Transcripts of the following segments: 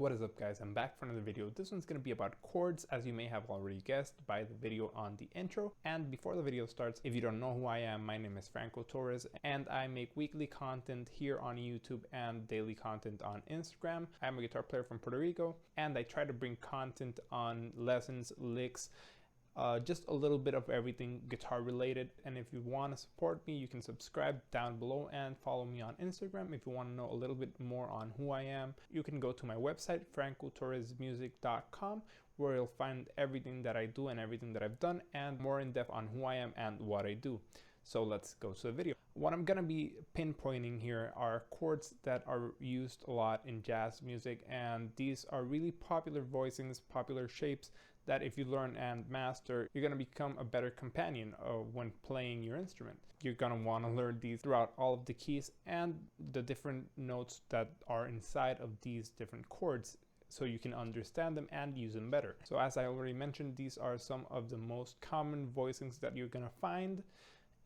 What is up, guys? I'm back for another video. This one's going to be about chords, as you may have already guessed by the video on the intro. And before the video starts, if you don't know who I am, my name is Franco Torres and I make weekly content here on YouTube and daily content on Instagram. I'm a guitar player from Puerto Rico and I try to bring content on lessons, licks, just a little bit of everything guitar related. And if you want to support me, you can subscribe down below and follow me on Instagram. If you want to know a little bit more on who I am, you can go to my website francotorresmusic.com, where you'll find everything that I do and everything that I've done and more in depth on who I am and what I do. So let's go to the video. What I'm gonna be pinpointing here are chords that are used a lot in jazz music, and these are really popular voicings, popular shapes that if you learn and master, you're gonna become a better companion when playing your instrument. You're gonna wanna learn these throughout all of the keys and the different notes that are inside of these different chords, so you can understand them and use them better. So as I already mentioned, these are some of the most common voicings that you're gonna find,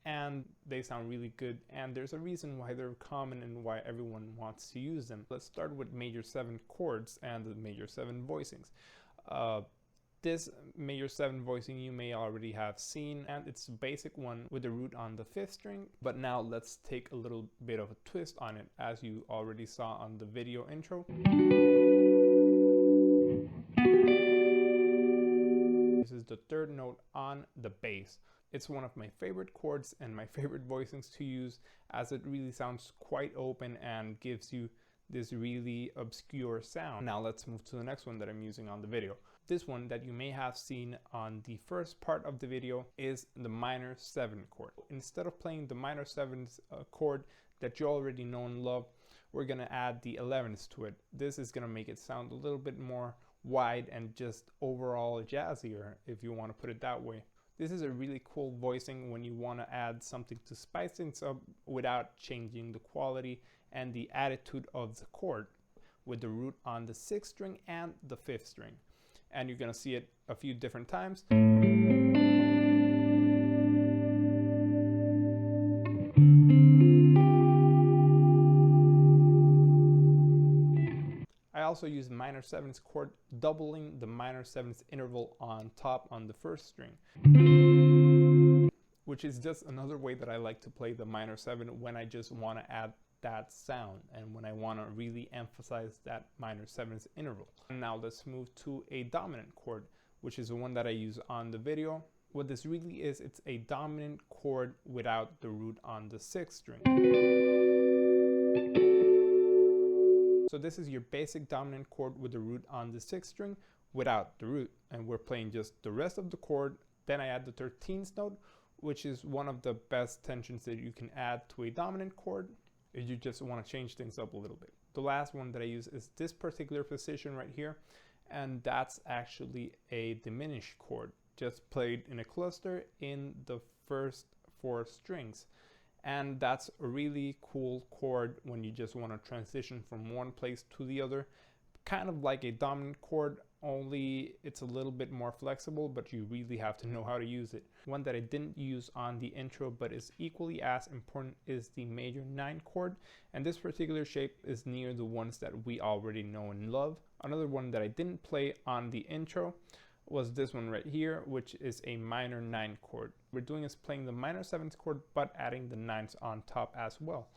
and they sound really good, and there's a reason why they're common and why everyone wants to use them. Let's start with major 7 chords and the major 7 voicings. This major 7 voicing you may already have seen, and it's a basic one with the root on the 5th string. But now let's take a little bit of a twist on it, as you already saw on the video intro. This is the 3rd note on the bass. It's one of my favorite chords and my favorite voicings to use, as it really sounds quite open and gives you this really obscure sound. Now let's move to the next one that I'm using on the video. This one that you may have seen on the first part of the video is the minor 7 chord. Instead of playing the minor 7th chord that you already know and love, we're gonna add the 11th to it. This is gonna make it sound a little bit more wide and just overall jazzier, if you want to put it that way. This is a really cool voicing when you want to add something to spice things up without changing the quality and the attitude of the chord, with the root on the 6th string and the 5th string. And you're going to see it a few different times. I also use minor 7th chord, doubling the minor 7th interval on top on the 1st string, which is just another way that I like to play the minor 7 when I just want to add that sound and when I want to really emphasize that minor 7th interval. And now let's move to a dominant chord, which is the one that I use on the video. What this really is, it's a dominant chord without the root on the 6th string. So this is your basic dominant chord with the root on the 6th string without the root, and we're playing just the rest of the chord. Then I add the 13th note, which is one of the best tensions that you can add to a dominant chord if you just want to change things up a little bit. The last one that I use is this particular position right here, and that's actually a diminished chord, just played in a cluster in the first 4 strings. And that's a really cool chord when you just want to transition from one place to the other, kind of like a dominant chord, only it's a little bit more flexible, but you really have to know how to use it. One that I didn't use on the intro but is equally as important is the major 9 chord, and this particular shape is near the ones that we already know and love. Another one that I didn't play on the intro was this one right here, which is a minor 9 chord. We're doing is playing the minor 7th chord but adding the 9s on top as well.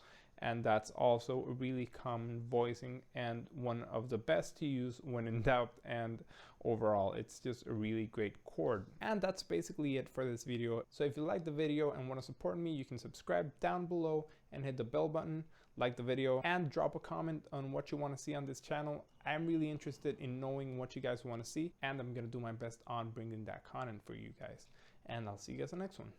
And that's also a really common voicing and one of the best to use when in doubt, and overall it's just a really great chord. And that's basically it for this video. So if you like the video and want to support me, you can subscribe down below and hit the bell button, like the video, and drop a comment on what you want to see on this channel. I'm really interested in knowing what you guys want to see, and I'm going to do my best on bringing that content for you guys. And I'll see you guys in the next one.